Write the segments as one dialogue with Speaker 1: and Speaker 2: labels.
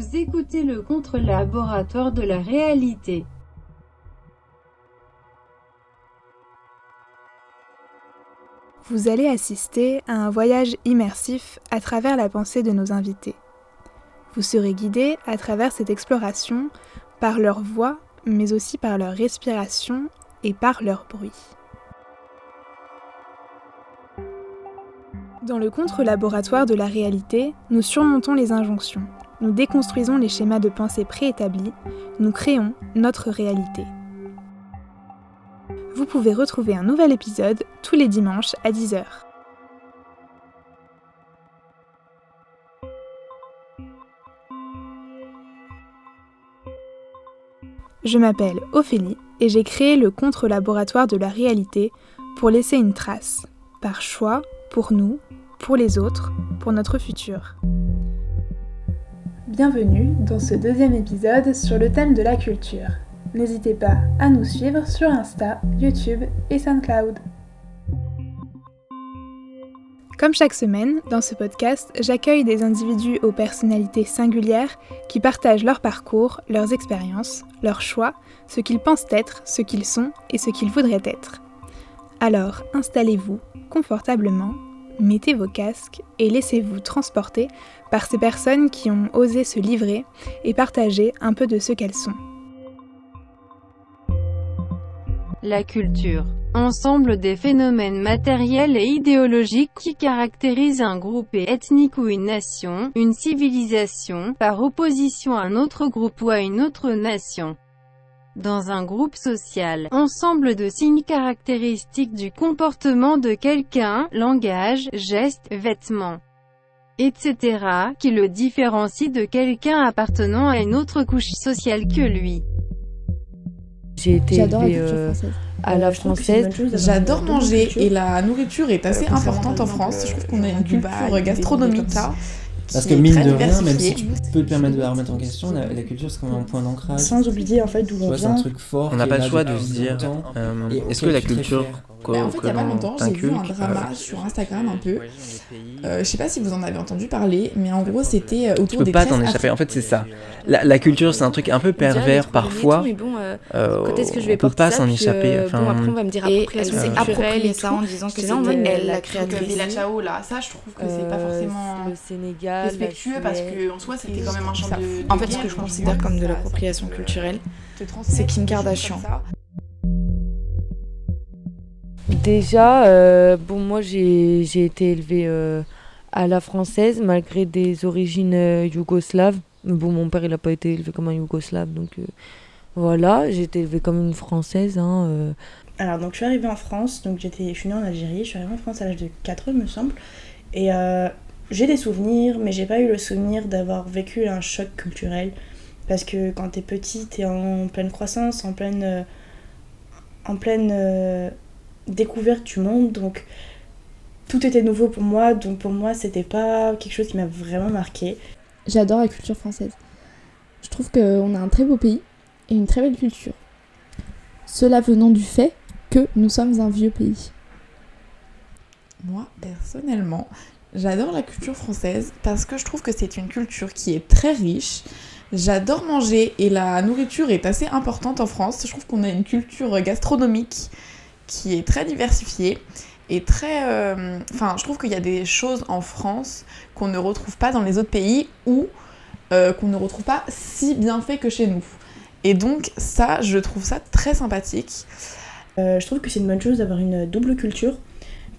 Speaker 1: Vous écoutez le contre-laboratoire de la réalité.
Speaker 2: Vous allez assister à un voyage immersif à travers la pensée de nos invités. Vous serez guidé à travers cette exploration par leur voix, mais aussi par leur respiration et par leur bruit. Dans le contre-laboratoire de la réalité, nous surmontons les injonctions, nous déconstruisons les schémas de pensée préétablis, nous créons notre réalité. Vous pouvez retrouver un nouvel épisode tous les dimanches à 10h. Je m'appelle Ophélie et j'ai créé le contre-laboratoire de la réalité pour laisser une trace, par choix, pour nous, pour les autres, pour notre futur. Bienvenue dans ce deuxième épisode sur le thème de la culture. N'hésitez pas à nous suivre sur Insta, YouTube et SoundCloud. Comme chaque semaine, dans ce podcast, j'accueille des individus aux personnalités singulières qui partagent leur parcours, leurs expériences, leurs choix, ce qu'ils pensent être, ce qu'ils sont et ce qu'ils voudraient être. Alors, installez-vous confortablement, mettez vos casques et laissez-vous transporter par ces personnes qui ont osé se livrer et partager un peu de ce qu'elles sont.
Speaker 1: La culture. Ensemble des phénomènes matériels et idéologiques qui caractérisent un groupe ethnique ou une nation, une civilisation, par opposition à un autre groupe ou à une autre nation. Dans un groupe social, ensemble de signes caractéristiques du comportement de quelqu'un, langage, gestes, vêtements, etc., qui le différencient de quelqu'un appartenant à une autre couche sociale que lui.
Speaker 3: J'ai été élevée à la française.
Speaker 4: J'adore manger et la nourriture est assez importante en France. Je trouve qu'on a une culture gastronomique.
Speaker 5: Parce que mine de rien, même si tu peux te permettre de la remettre en question, la culture c'est quand même un point d'ancrage.
Speaker 6: Sans oublier en fait d'où on vient.
Speaker 5: C'est un truc fort.
Speaker 7: On n'a pas le choix de se dire est-ce que la culture
Speaker 4: en fait, il y a pas longtemps, j'ai vu un drama sur Instagram un peu. Je sais pas si vous en avez entendu parler, mais en gros, c'était autour des
Speaker 7: Tu peux pas t'en échapper. En fait, c'est ça. La culture, c'est un truc un peu pervers parfois.
Speaker 3: Quand est-ce que je vais
Speaker 7: on peut pas s'en échapper.
Speaker 3: Après, on va me dire appropriation culturelle et ça en disant que c'était elle la créatrice.
Speaker 4: Bella Ciao, là, ça, je trouve que c'est pas forcément
Speaker 3: le Sénégal,
Speaker 4: respectueux parce que en soi, c'était quand même un champ de.
Speaker 6: En fait, ce que je considère comme de l'appropriation culturelle, c'est Kim Kardashian.
Speaker 3: Déjà, moi j'ai été élevée à la française malgré des origines yougoslaves. Bon, mon père il a pas été élevé comme un yougoslave, donc voilà, j'ai été élevée comme une française.
Speaker 6: Alors donc je suis arrivée en France, donc je suis née en Algérie, je suis arrivée en France à l'âge de 4 ans il me semble, et j'ai des souvenirs, mais j'ai pas eu le souvenir d'avoir vécu un choc culturel, parce que quand t'es petit, t'es en pleine croissance, en pleine découverte du monde, donc tout était nouveau pour moi, donc pour moi c'était pas quelque chose qui m'a vraiment marqué.
Speaker 8: J'adore la culture française. Je trouve qu'on a un très beau pays et une très belle culture. Cela venant du fait que nous sommes un vieux pays.
Speaker 4: Moi, personnellement, j'adore la culture française parce que je trouve que c'est une culture qui est très riche. J'adore manger et la nourriture est assez importante en France. Je trouve qu'on a une culture gastronomique qui est très diversifiée et très... je trouve qu'il y a des choses en France qu'on ne retrouve pas dans les autres pays ou qu'on ne retrouve pas si bien fait que chez nous. Et donc ça, je trouve ça très sympathique.
Speaker 6: Je trouve que c'est une bonne chose d'avoir une double culture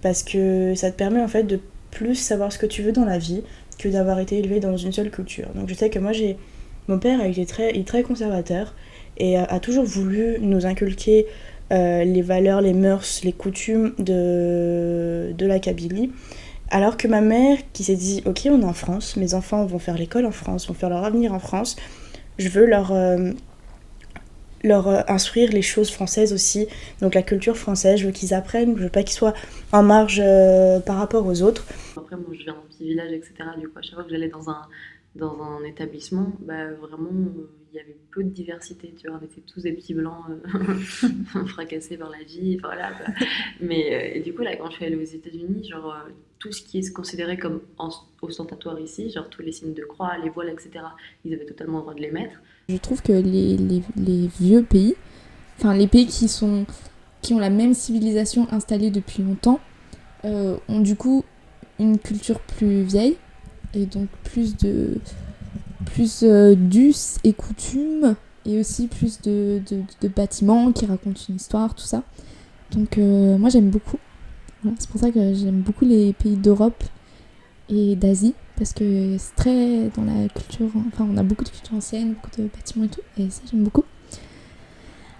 Speaker 6: parce que ça te permet en fait de plus savoir ce que tu veux dans la vie que d'avoir été élevé dans une seule culture. Donc je sais que moi mon père il est très conservateur et a toujours voulu nous inculquer les valeurs, les mœurs, les coutumes de la Kabylie. Alors que ma mère qui s'est dit ok, on est en France, mes enfants vont faire l'école en France, vont faire leur avenir en France, je veux leur instruire les choses françaises aussi, donc la culture française, je veux qu'ils apprennent, je veux pas qu'ils soient en marge par rapport aux autres.
Speaker 9: Après moi je viens d'un petit village etc, du coup à chaque fois que j'allais dans un établissement, vraiment, il y avait peu de diversité, tu vois, on était tous des petits blancs fracassés par la vie, voilà, quoi. Mais et du coup, là, quand je suis allée aux États-Unis, genre, tout ce qui est considéré comme ostentatoire ici, genre tous les signes de croix, les voiles, etc., ils avaient totalement le droit de les mettre.
Speaker 8: Je trouve que les vieux pays, enfin les pays qui ont la même civilisation installée depuis longtemps, ont du coup une culture plus vieille, et donc plus d'us et coutumes, et aussi plus de bâtiments qui racontent une histoire, tout ça. Donc moi j'aime beaucoup. Voilà, c'est pour ça que j'aime beaucoup les pays d'Europe et d'Asie, parce que c'est très dans la culture, enfin on a beaucoup de culture ancienne, beaucoup de bâtiments et tout, et ça j'aime beaucoup.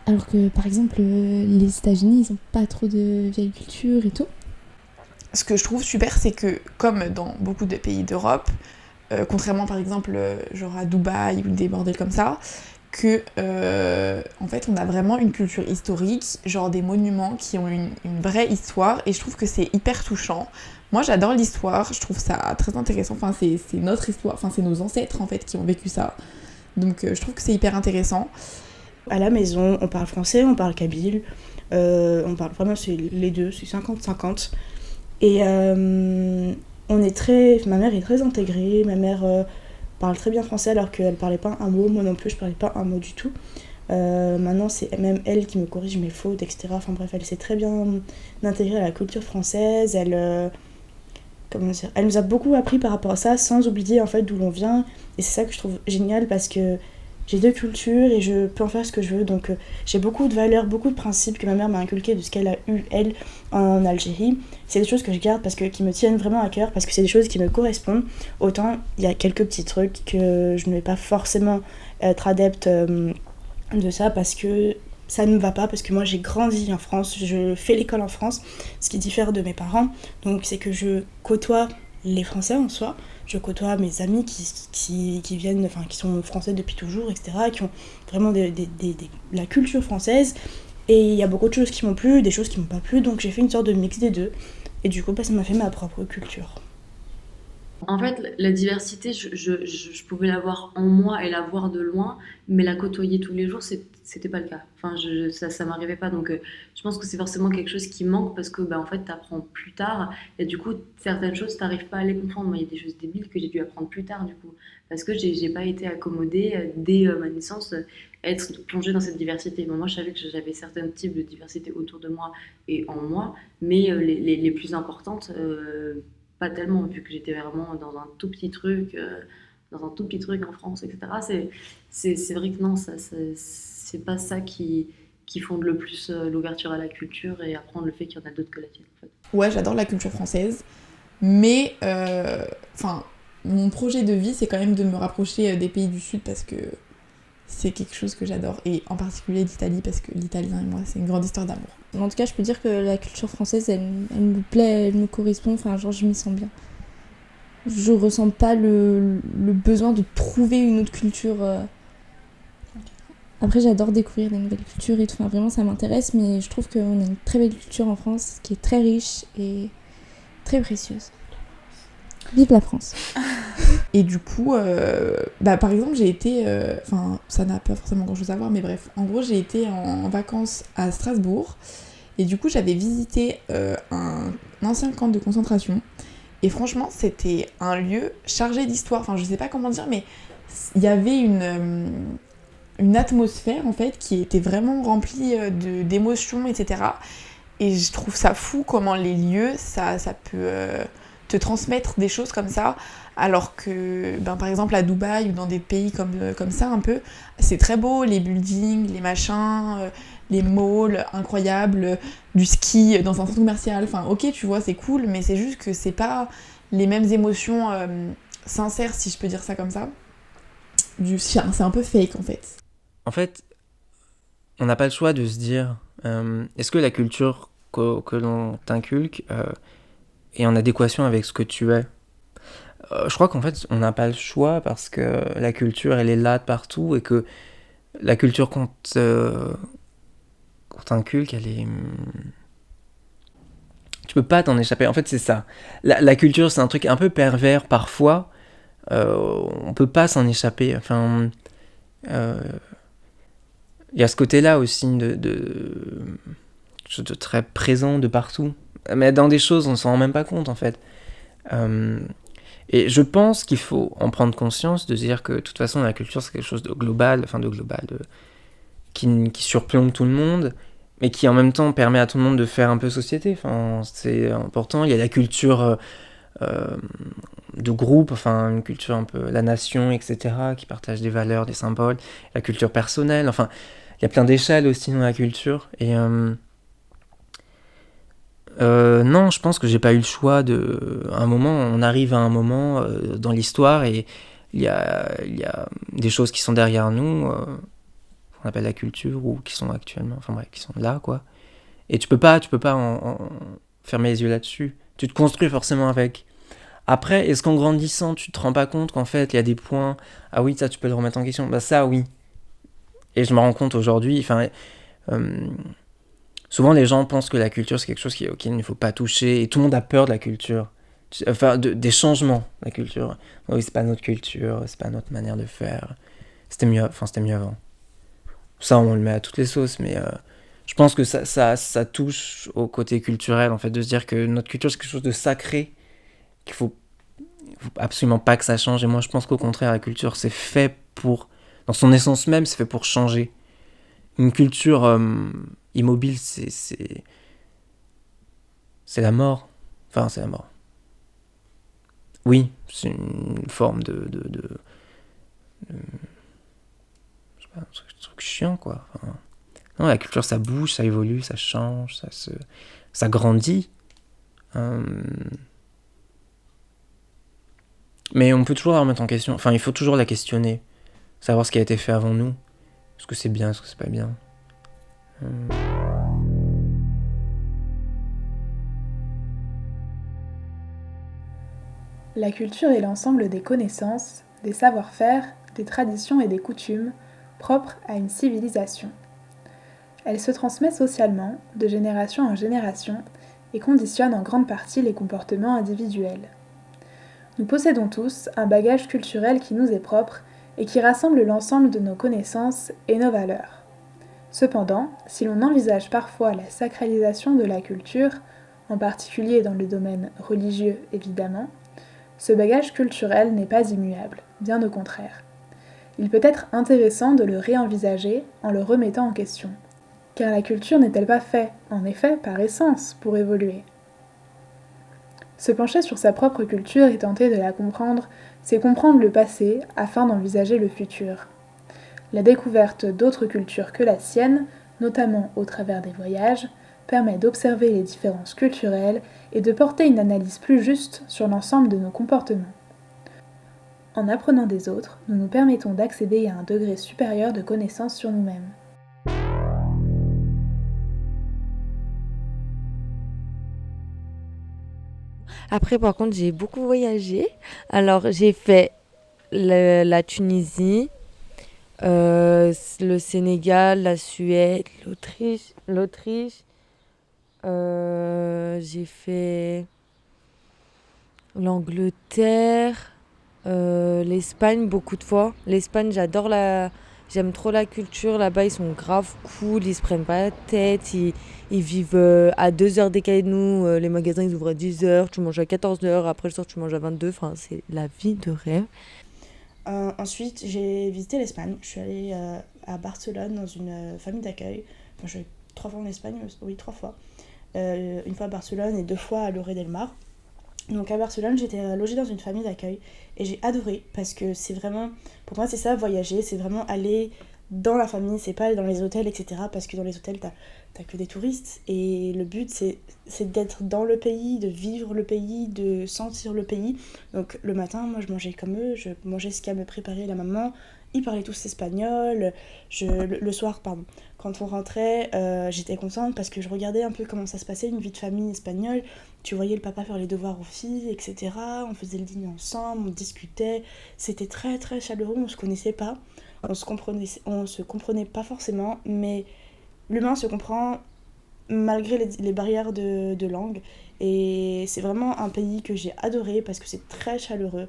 Speaker 8: Alors que par exemple les États-Unis, ils ont pas trop de vieille culture et tout.
Speaker 4: Ce que je trouve super, c'est que comme dans beaucoup de pays d'Europe, contrairement par exemple genre à Dubaï ou des bordels comme ça, que en fait on a vraiment une culture historique, genre des monuments qui ont une vraie histoire, et je trouve que c'est hyper touchant. Moi j'adore l'histoire, je trouve ça très intéressant, enfin c'est notre histoire, enfin c'est nos ancêtres en fait qui ont vécu ça, donc je trouve que c'est hyper intéressant.
Speaker 6: À la maison, on parle français, on parle kabyle, on parle vraiment, c'est les deux, c'est 50-50. Et ma mère est très intégrée, ma mère parle très bien français alors qu'elle parlait pas un mot, moi non plus je parlais pas un mot du tout. Maintenant c'est même elle qui me corrige mes fautes, etc. Enfin bref, elle sait très bien intégrer à la culture française, elle nous a beaucoup appris par rapport à ça sans oublier en fait d'où l'on vient, et c'est ça que je trouve génial parce que j'ai deux cultures et je peux en faire ce que je veux, donc j'ai beaucoup de valeurs, beaucoup de principes que ma mère m'a inculqués de ce qu'elle a eu, elle, en Algérie. C'est des choses que je garde qui me tiennent vraiment à cœur, parce que c'est des choses qui me correspondent. Autant, il y a quelques petits trucs que je ne vais pas forcément être adepte de ça, parce que ça ne me va pas, parce que moi j'ai grandi en France, je fais l'école en France, ce qui diffère de mes parents. Donc c'est que je côtoie les Français en soi, je côtoie mes amis qui viennent, enfin qui sont français depuis toujours, etc., qui ont vraiment la culture française, et il y a beaucoup de choses qui m'ont plu, des choses qui m'ont pas plu, donc j'ai fait une sorte de mix des deux, et du coup ça m'a fait ma propre culture.
Speaker 9: En fait, la diversité, je pouvais la voir en moi et la voir de loin, mais la côtoyer tous les jours, c'était pas le cas. Enfin, ça m'arrivait pas. Donc, je pense que c'est forcément quelque chose qui manque, parce que, en fait, t'apprends plus tard. Et du coup, certaines choses, t'arrives pas à les comprendre. Moi, il y a des choses débiles que j'ai dû apprendre plus tard, du coup. Parce que j'ai pas été accommodée dès ma naissance, être plongée dans cette diversité. Bon, moi, je savais que j'avais certains types de diversité autour de moi et en moi, mais les plus importantes, pas tellement, vu que j'étais vraiment dans un tout petit truc en France, etc. C'est vrai que non, c'est pas ça qui fonde le plus l'ouverture à la culture et apprendre le fait qu'il y en a d'autres que la tienne, en fait.
Speaker 4: Ouais, j'adore la culture française, mais mon projet de vie, c'est quand même de me rapprocher des pays du Sud, parce que c'est quelque chose que j'adore, et en particulier l'Italie, parce que l'italien et moi, c'est une grande histoire d'amour.
Speaker 8: En tout cas, je peux dire que la culture française, elle me plaît, elle me correspond, enfin genre je m'y sens bien. Je ressens pas le besoin de trouver une autre culture. Après, j'adore découvrir des nouvelles cultures et tout, enfin vraiment ça m'intéresse, mais je trouve qu'on a une très belle culture en France qui est très riche et très précieuse. Vive la France.
Speaker 4: Et du coup, par exemple, j'ai été... ça n'a pas forcément grand-chose à voir, mais bref. En gros, j'ai été en vacances à Strasbourg. Et du coup, j'avais visité un ancien camp de concentration. Et franchement, c'était un lieu chargé d'histoire. Enfin, je sais pas comment dire, mais il y avait une atmosphère, en fait, qui était vraiment remplie d'émotions, etc. Et je trouve ça fou comment les lieux, ça peut... te transmettre des choses comme ça, alors que par exemple à Dubaï ou dans des pays comme ça un peu, c'est très beau, les buildings, les machins, les malls incroyables, du ski dans un centre commercial, enfin ok tu vois c'est cool, mais c'est juste que c'est pas les mêmes émotions sincères, si je peux dire ça comme ça. C'est un peu fake en fait.
Speaker 7: En fait, on n'a pas le choix de se dire est-ce que la culture que l'on t'inculque est en adéquation avec ce que tu es. Je crois qu'en fait, on n'a pas le choix, parce que la culture, elle est là de partout, et que la culture qu'on t'inculque, elle est... Tu peux pas t'en échapper. En fait, c'est ça. La culture, c'est un truc un peu pervers parfois, on peut pas s'en échapper. Enfin, il y a ce côté-là aussi de très présent de partout. Mais dans des choses, on s'en rend même pas compte, en fait. Et je pense qu'il faut en prendre conscience, de dire que de toute façon, la culture, c'est quelque chose de global, qui surplombe tout le monde, mais qui en même temps permet à tout le monde de faire un peu société. Enfin, c'est important. Il y a la culture de groupe, enfin une culture un peu la nation, etc., qui partage des valeurs, des symboles, la culture personnelle. Enfin, il y a plein d'échelles aussi dans la culture. Et non, je pense que j'ai pas eu le choix on arrive à un moment dans l'histoire et il y a des choses qui sont derrière nous, qu'on appelle la culture, ou qui sont actuellement, enfin bref, qui sont là, quoi. Et tu peux pas en fermer les yeux là-dessus. Tu te construis forcément avec. Après, est-ce qu'en grandissant, tu te rends pas compte qu'en fait, il y a des points, ah oui, ça, tu peux le remettre en question. Bah ça, oui. Et je me rends compte aujourd'hui, souvent les gens pensent que la culture, c'est quelque chose auquel il ne faut pas toucher, et tout le monde a peur de la culture. Enfin, des changements de la culture. Oui, c'est pas notre culture, c'est pas notre manière de faire. C'était mieux avant. Ça, on le met à toutes les sauces, mais je pense que ça touche au côté culturel, en fait, de se dire que notre culture, c'est quelque chose de sacré, qu'il faut absolument pas que ça change. Et moi, je pense qu'au contraire, la culture, c'est fait pour, dans son essence même, c'est fait pour changer. Une culture immobile, c'est la mort. Enfin, c'est la mort. Oui, c'est une forme de je sais pas, un truc chiant, quoi. Enfin, non, la culture, ça bouge, ça évolue, ça change, ça grandit. Mais on peut toujours la remettre en question. Enfin, il faut toujours la questionner. Savoir ce qui a été fait avant nous. Est-ce que c'est bien, est-ce que c'est pas bien.
Speaker 2: La culture est l'ensemble des connaissances, des savoir-faire, des traditions et des coutumes propres à une civilisation. Elle se transmet socialement, de génération en génération, et conditionne en grande partie les comportements individuels. Nous possédons tous un bagage culturel qui nous est propre et qui rassemble l'ensemble de nos connaissances et nos valeurs. Cependant, si l'on envisage parfois la sacralisation de la culture, en particulier dans le domaine religieux évidemment, ce bagage culturel n'est pas immuable, bien au contraire. Il peut être intéressant de le réenvisager en le remettant en question. Car la culture n'est-elle pas faite, en effet, par essence, pour évoluer ? Se pencher sur sa propre culture et tenter de la comprendre, c'est comprendre le passé afin d'envisager le futur. La découverte d'autres cultures que la sienne, notamment au travers des voyages, permet d'observer les différences culturelles et de porter une analyse plus juste sur l'ensemble de nos comportements. En apprenant des autres, nous nous permettons d'accéder à un degré supérieur de connaissance sur nous-mêmes.
Speaker 3: Après, par contre, j'ai beaucoup voyagé. Alors, j'ai fait la Tunisie, le Sénégal, la Suède, l'Autriche. J'ai fait l'Angleterre, l'Espagne beaucoup de fois. L'Espagne, j'aime trop la culture. Là-bas, ils sont grave cool, ils se prennent pas la tête. Ils vivent à 2 heures décalées de nous. Les magasins, ils ouvrent à 10 heures. Tu manges à 14 heures. Après le soir, tu manges à 22. Enfin, c'est la vie de rêve.
Speaker 6: Ensuite, j'ai visité l'Espagne. Je suis allée à Barcelone dans une famille d'accueil. Enfin, je suis allée 3 fois en Espagne, oui, 3 fois. Une fois à Barcelone et 2 fois à Lloret del Mar. Donc à Barcelone, j'étais logée dans une famille d'accueil et j'ai adoré parce que c'est vraiment, pour moi c'est ça, voyager, c'est vraiment aller dans la famille, c'est pas aller dans les hôtels, etc. Parce que dans les hôtels, t'as que des touristes et le but c'est d'être dans le pays, de vivre le pays, de sentir le pays. Donc le matin, moi je mangeais comme eux, je mangeais ce qu'a me préparé la maman. Ils parlaient tous espagnol. Le soir, quand on rentrait, j'étais contente parce que je regardais un peu comment ça se passait, une vie de famille espagnole. Tu voyais le papa faire les devoirs aux filles, etc. On faisait le dîner ensemble, on discutait. C'était très très chaleureux, on se connaissait pas. On se comprenait pas forcément, mais l'humain se comprend malgré les barrières de langue. Et c'est vraiment un pays que j'ai adoré parce que c'est très chaleureux.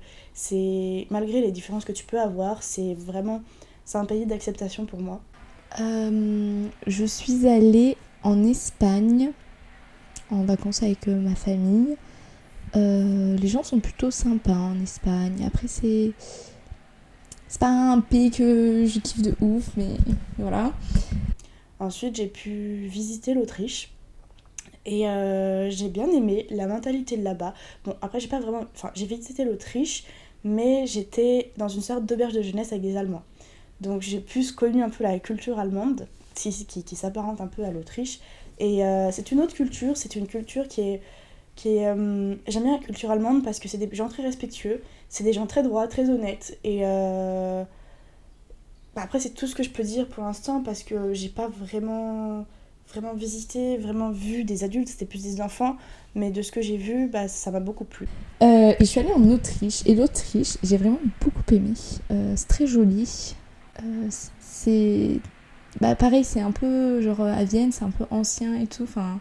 Speaker 6: Malgré les différences que tu peux avoir, c'est un pays d'acceptation pour moi.
Speaker 8: Je suis allée en Espagne en vacances avec ma famille. Les gens sont plutôt sympas en Espagne. Après, c'est pas un pays que je kiffe de ouf, mais voilà.
Speaker 6: Ensuite, j'ai pu visiter l'Autriche. Et j'ai bien aimé la mentalité de là-bas. Bon, après, j'ai visité l'Autriche, mais j'étais dans une sorte d'auberge de jeunesse avec des Allemands. Donc j'ai plus connu un peu la culture allemande, qui s'apparente un peu à l'Autriche. Et c'est une autre culture, c'est une culture qui est j'aime bien la culture allemande parce que c'est des gens très respectueux, c'est des gens très droits, très honnêtes. Et après, c'est tout ce que je peux dire pour l'instant parce que j'ai pas vraiment visité, vraiment vu des adultes, c'était plus des enfants. Mais de ce que j'ai vu, ça m'a beaucoup plu.
Speaker 8: Et je suis allée en Autriche, et l'Autriche, j'ai vraiment beaucoup aimé. C'est très joli. C'est... pareil, c'est un peu, genre à Vienne, c'est un peu ancien et tout. Enfin,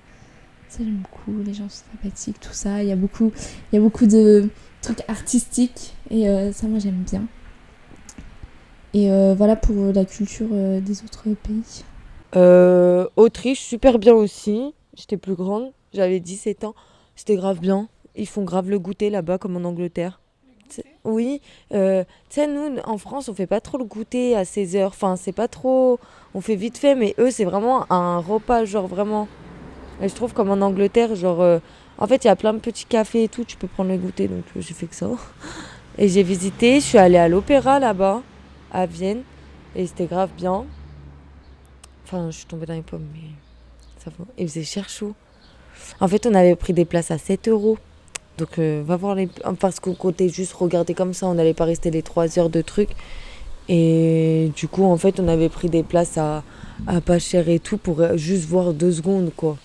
Speaker 8: ça j'aime beaucoup, les gens sont sympathiques, tout ça. Il y a beaucoup de trucs artistiques, et ça, moi, j'aime bien. Et voilà pour la culture des autres pays.
Speaker 3: Autriche, super bien aussi. J'étais plus grande, j'avais 17 ans. C'était grave bien. Ils font grave le goûter là-bas, comme en Angleterre. Oui, tu sais, nous, en France, on fait pas trop le goûter à 16h. Enfin, c'est pas trop... On fait vite fait, mais eux, c'est vraiment un repas, genre vraiment... Et je trouve comme en Angleterre, genre... En fait, il y a plein de petits cafés et tout, tu peux prendre le goûter, donc j'ai fait que ça. Et j'ai visité, je suis allée à l'opéra là-bas, à Vienne, et c'était grave bien. Enfin, je suis tombée dans les pommes, mais ça va. Il faisait cher chaud. En fait, on avait pris des places à 7 €. Donc, va voir les... Parce qu'on comptait juste regarder comme ça, on n'allait pas rester les 3 heures de trucs. Et du coup, en fait, on avait pris des places à pas cher et tout pour juste voir 2 secondes, quoi.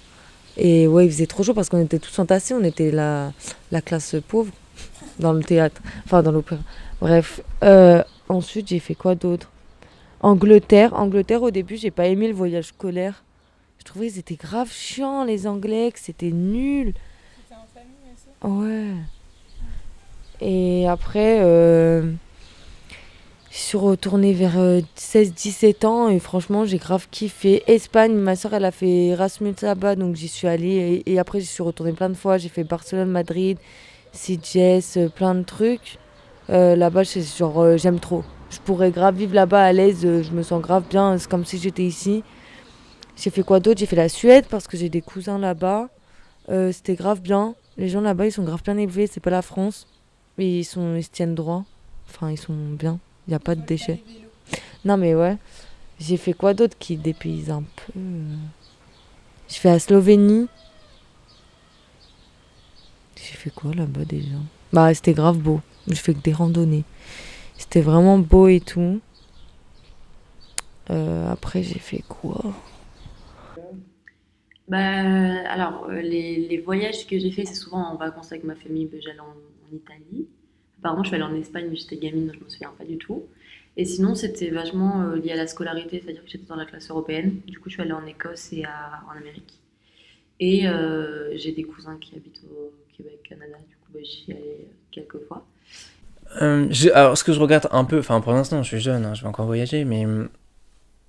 Speaker 3: Et ouais, il faisait trop chaud parce qu'on était tous entassés, on était la classe pauvre dans le théâtre, enfin dans l'opéra. Bref, ensuite, j'ai fait quoi d'autre ? Angleterre, au début, j'ai pas aimé le voyage scolaire. Je trouvais qu'ils étaient grave chiants, les Anglais, que c'était nul.
Speaker 2: C'était en famille aussi ?
Speaker 3: Ouais. Et après, je suis retournée vers 16-17 ans et franchement, j'ai grave kiffé. Espagne, ma soeur, elle a fait Erasmus là-bas, donc j'y suis allée. Et après, j'y suis retournée plein de fois. J'ai fait Barcelone, Madrid, Sitges, plein de trucs. Là-bas, j'aime trop. Je pourrais grave vivre là-bas à l'aise, je me sens grave bien, c'est comme si j'étais ici. J'ai fait quoi d'autre ? J'ai fait la Suède parce que j'ai des cousins là-bas. C'était grave bien. Les gens là-bas, ils sont grave bien élevés, c'est pas la France. Mais ils se tiennent droit. Enfin, ils sont bien. Il n'y a pas de déchets. Non, mais ouais. J'ai fait quoi d'autre qui dépayse un peu ? J'ai fait la Slovénie. J'ai fait quoi là-bas déjà ? C'était grave beau. J'ai fait que des randonnées. C'était vraiment beau et tout. Après, j'ai fait quoi ?
Speaker 9: Alors, les voyages que j'ai fait, c'est souvent en vacances avec ma famille. J'allais en Italie. Apparemment, je suis allée en Espagne, mais j'étais gamine, donc je me souviens pas du tout. Et sinon, c'était vachement lié à la scolarité, c'est-à-dire que j'étais dans la classe européenne. Du coup, je suis allée en Écosse et en Amérique. Et j'ai des cousins qui habitent au Québec, Canada. Du coup, j'y suis allée quelques fois.
Speaker 7: Alors, ce que je regarde un peu, enfin pour l'instant, je suis jeune, hein, je vais encore voyager, mais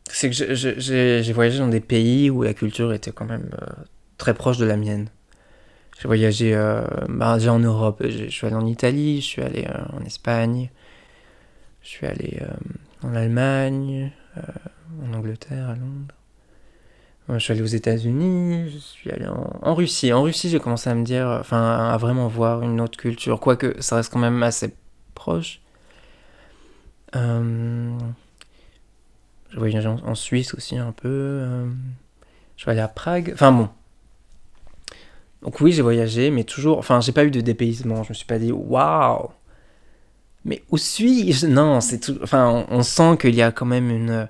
Speaker 7: c'est que j'ai voyagé dans des pays où la culture était quand même très proche de la mienne. J'ai voyagé déjà en Europe, je suis allé en Italie, je suis allé en Espagne, je suis allé en Allemagne, en Angleterre, à Londres. Je suis allé aux États-Unis, je suis allé en Russie. En Russie, j'ai commencé à me dire, à vraiment voir une autre culture, quoique ça reste quand même assez proche. J'ai voyagé en Suisse aussi un peu. Je suis allé à Prague. Enfin bon. Donc oui, j'ai voyagé, mais toujours... Enfin, j'ai pas eu de dépaysement. Je me suis pas dit, waouh! Mais où suis-je? Non, c'est tout... Enfin, on sent qu'il y a quand même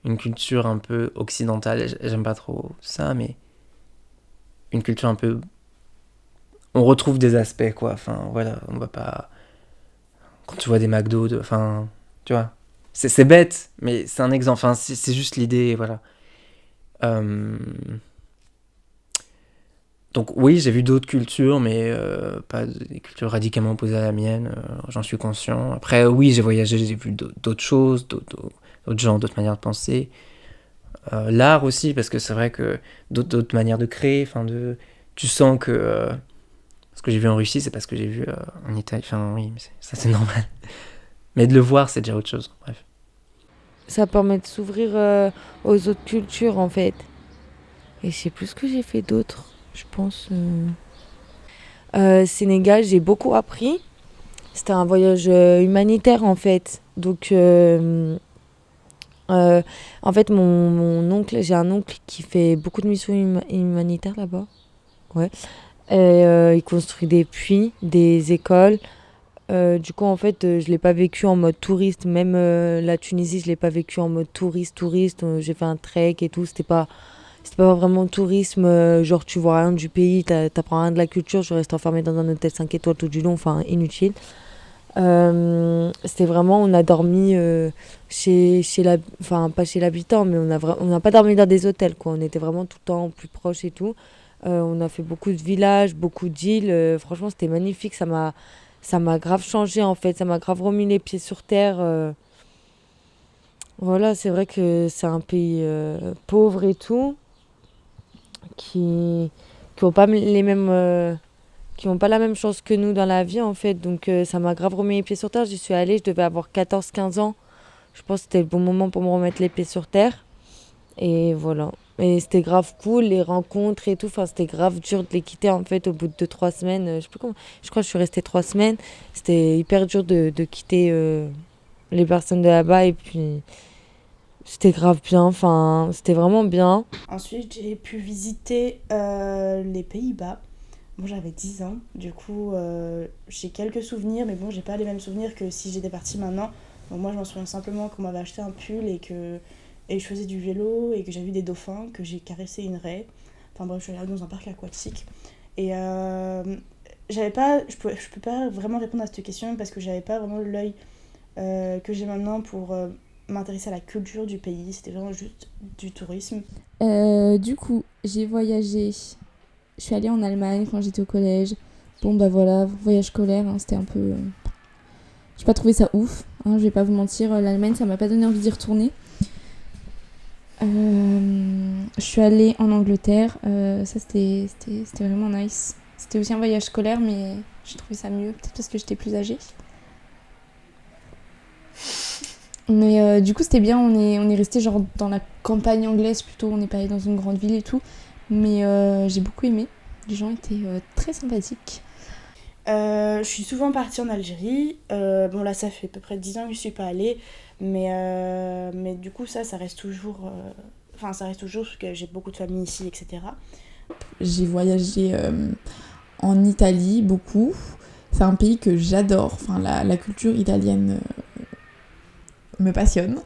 Speaker 7: une culture un peu occidentale. J'aime pas trop ça, mais... Une culture un peu... On retrouve des aspects, quoi. Enfin, voilà, on va pas... Quand tu vois des McDo, enfin, tu vois... C'est bête, mais c'est un exemple. Enfin, c'est juste l'idée, voilà. Donc oui, j'ai vu d'autres cultures, mais pas des cultures radicalement opposées à la mienne, j'en suis conscient. Après, oui, j'ai voyagé, j'ai vu d'autres choses, d'autres gens, d'autres manières de penser. L'art aussi, parce que c'est vrai que d'autres manières de créer, tu sens que ce que j'ai vu en Russie, c'est pas ce que j'ai vu en Italie. Enfin oui, mais ça c'est normal. Mais de le voir, c'est déjà autre chose, bref.
Speaker 3: Ça permet de s'ouvrir aux autres cultures en fait. Et je sais plus ce que j'ai fait d'autre, je pense. Sénégal, j'ai beaucoup appris. C'était un voyage humanitaire en fait. Donc en fait mon oncle, j'ai un oncle qui fait beaucoup de missions humanitaires là-bas. Ouais. Et il construit des puits, des écoles. Du coup, en fait, je l'ai pas vécu en mode touriste. Même la Tunisie, je l'ai pas vécu en mode touriste. J'ai fait un trek et tout. C'était pas vraiment tourisme. Genre, tu vois rien du pays, t'apprends rien de la culture. Je reste enfermée dans un hôtel 5 étoiles tout du long. Enfin, inutile. C'était vraiment, on a dormi enfin, pas chez l'habitant, mais on n'a pas dormi dans des hôtels, quoi. On était vraiment tout le temps plus proches et tout. On a fait beaucoup de villages, beaucoup d'îles. Franchement, c'était magnifique. Ça m'a grave changé, en fait. Ça m'a grave remis les pieds sur terre. Voilà, c'est vrai que c'est un pays pauvre et tout, qui ont pas les mêmes, qui ont pas la même chance que nous dans la vie, en fait. Donc, ça m'a grave remis les pieds sur terre. J'y suis allée, je devais avoir 14-15 ans. Je pense que c'était le bon moment pour me remettre les pieds sur terre. Et voilà. Et c'était grave cool, les rencontres et tout. Enfin, c'était grave dur de les quitter, en fait, au bout de 2-3 semaines. Je sais plus comment. Je crois que je suis restée 3 semaines. C'était hyper dur de quitter les personnes de là-bas. Et puis, c'était grave bien. Enfin, c'était vraiment bien.
Speaker 6: Ensuite, j'ai pu visiter les Pays-Bas. Bon, j'avais 10 ans. Du coup, j'ai quelques souvenirs. Mais bon, j'ai pas les mêmes souvenirs que si j'étais partie maintenant. Donc, moi, je m'en souviens simplement qu'on m'avait acheté un pull et que je faisais du vélo et que j'ai vu des dauphins, que j'ai caressé une raie. Enfin bref, je suis allée dans un parc aquatique. Et je peux pas vraiment répondre à cette question parce que j'avais pas vraiment l'œil que j'ai maintenant pour m'intéresser à la culture du pays. C'était vraiment juste du tourisme.
Speaker 8: Du coup, j'ai voyagé. Je suis allée en Allemagne quand j'étais au collège. Bon bah voilà, voyage scolaire, hein, c'était un peu... J'ai pas trouvé ça ouf, hein, je vais pas vous mentir. L'Allemagne, ça m'a pas donné envie d'y retourner. Je suis allée en Angleterre, ça c'était vraiment nice. C'était aussi un voyage scolaire, mais j'ai trouvé ça mieux, peut-être parce que j'étais plus âgée. Mais du coup c'était bien, on est resté genre dans la campagne anglaise plutôt, on n'est pas allé dans une grande ville et tout. Mais j'ai beaucoup aimé, les gens étaient très sympathiques.
Speaker 6: Je suis souvent partie en Algérie. Bon là ça fait à peu près 10 ans que je suis pas allée. Mais du coup ça reste toujours... ça reste toujours parce que j'ai beaucoup de famille ici, etc.
Speaker 4: J'ai voyagé en Italie beaucoup. C'est un pays que j'adore. Enfin, la culture italienne me passionne.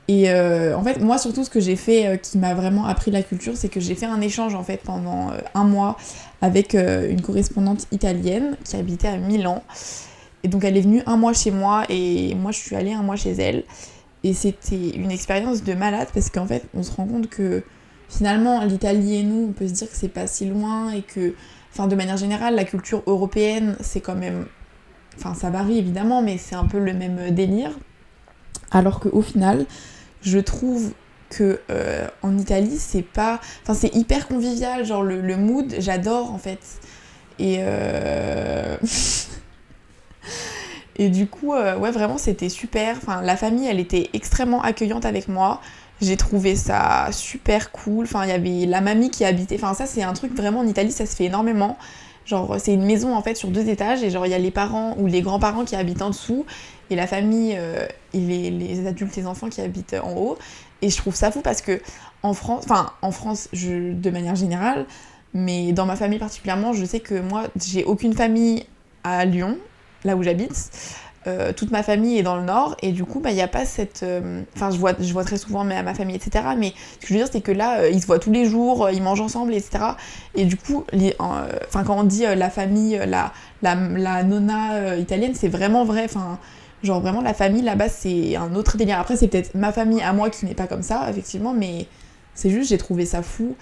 Speaker 4: Et en fait, moi surtout ce que j'ai fait qui m'a vraiment appris la culture, c'est que j'ai fait un échange en fait pendant 1 mois avec une correspondante italienne qui habitait à Milan. Et donc elle est venue 1 mois chez moi et moi je suis allée 1 mois chez elle. Et c'était une expérience de malade parce qu'en fait on se rend compte que finalement l'Italie et nous on peut se dire que c'est pas si loin et que de manière générale la culture européenne c'est quand même... ça varie évidemment mais c'est un peu le même délire. Alors qu'au final je trouve que en Italie c'est pas... c'est hyper convivial, genre le mood j'adore en fait. Et et du coup, ouais, vraiment, c'était super. La famille, elle était extrêmement accueillante avec moi. J'ai trouvé ça super cool. Il y avait la mamie qui habitait... ça, c'est un truc vraiment en Italie, ça se fait énormément. Genre, c'est une maison, en fait, sur 2 étages. Et genre, il y a les parents ou les grands-parents qui habitent en dessous. Et la famille et les adultes, les enfants qui habitent en haut. Et je trouve ça fou parce que en France, de manière générale, mais dans ma famille particulièrement, je sais que moi, j'ai aucune famille à Lyon, là où j'habite. Toute ma famille est dans le nord et du coup il n'y a pas cette... je vois très souvent ma famille, etc. Mais ce que je veux dire c'est que là ils se voient tous les jours, ils mangent ensemble, etc. Et du coup quand on dit la famille, la nonna italienne, c'est vraiment vrai. Genre vraiment la famille là-bas c'est un autre délire. Après c'est peut-être ma famille à moi qui n'est pas comme ça effectivement, mais c'est juste j'ai trouvé ça fou.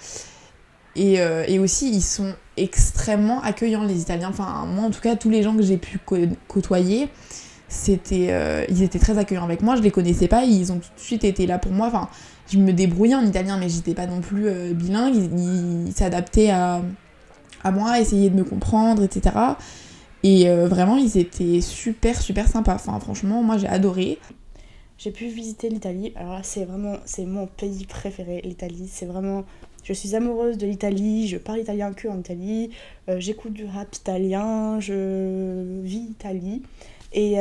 Speaker 4: Et aussi, ils sont extrêmement accueillants, les Italiens. Enfin, moi, en tout cas, tous les gens que j'ai pu côtoyer, ils étaient très accueillants avec moi. Je les connaissais pas, ils ont tout de suite été là pour moi. Enfin, je me débrouillais en italien, mais j'étais pas non plus bilingue. Ils s'adaptaient à moi, essayaient de me comprendre, etc. Et vraiment, ils étaient super, super sympas. Enfin, franchement, moi, j'ai adoré.
Speaker 6: J'ai pu visiter l'Italie. Alors là, c'est mon pays préféré, l'Italie. C'est vraiment... Je suis amoureuse de l'Italie, je parle italien que en Italie, j'écoute du rap italien, je vis Italie. Et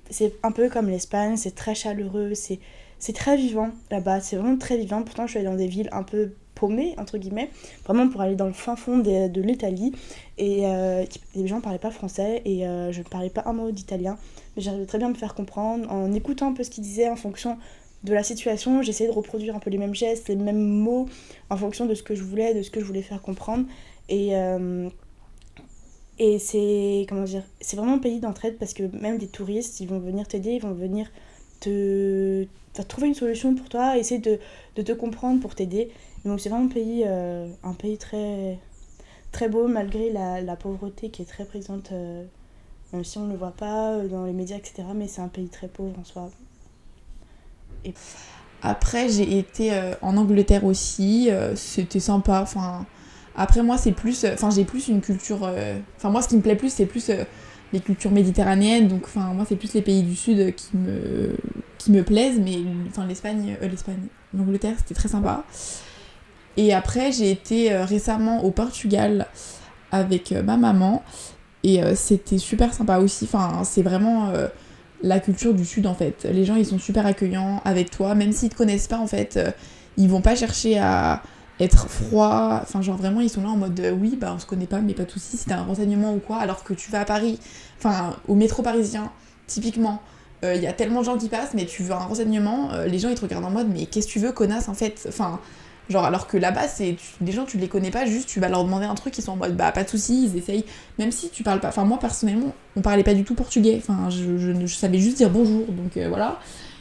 Speaker 6: c'est un peu comme l'Espagne, c'est très chaleureux, c'est très vivant là-bas, c'est vraiment très vivant. Pourtant, je suis allée dans des villes un peu paumées, entre guillemets, vraiment pour aller dans le fin fond de l'Italie. Et les gens ne parlaient pas français et je ne parlais pas un mot d'italien, mais j'arrivais très bien à me faire comprendre en écoutant un peu ce qu'ils disaient en fonction de la situation. J'essayais de reproduire un peu les mêmes gestes, les mêmes mots en fonction de ce que je voulais, de ce que je voulais faire comprendre. Et c'est, comment dire, c'est vraiment un pays d'entraide parce que même des touristes, ils vont venir t'aider, ils vont venir trouver une solution pour toi, essayer de te comprendre pour t'aider. Donc c'est vraiment un pays très, très beau malgré la pauvreté qui est très présente, même si on ne le voit pas dans les médias, etc. Mais c'est un pays très pauvre en soi. Et...
Speaker 4: Après, j'ai été en Angleterre aussi, c'était sympa. Enfin, après, moi, c'est plus. Enfin, j'ai plus une culture. Enfin, moi, ce qui me plaît plus, c'est plus les cultures méditerranéennes. Donc, enfin, moi, c'est plus les pays du Sud qui me plaisent. Mais enfin, l'Angleterre, c'était très sympa. Et après, j'ai été récemment au Portugal avec ma maman. Et c'était super sympa aussi. Enfin, c'est vraiment. La culture du Sud en fait. Les gens ils sont super accueillants avec toi, même s'ils te connaissent pas en fait, ils vont pas chercher à être froids, enfin genre vraiment ils sont là en mode oui bah on se connaît pas mais pas de soucis si t'as un renseignement ou quoi, alors que tu vas à Paris, enfin au métro parisien, typiquement, il y a tellement de gens qui passent mais tu veux un renseignement, les gens ils te regardent en mode mais qu'est-ce que tu veux connasse en fait, enfin genre alors que là-bas les gens tu les connais pas, juste tu vas leur demander un truc, ils sont en mode bah pas de soucis, ils essayent, même si tu parles pas, enfin moi personnellement on parlait pas du tout portugais, enfin je savais juste dire bonjour, donc voilà,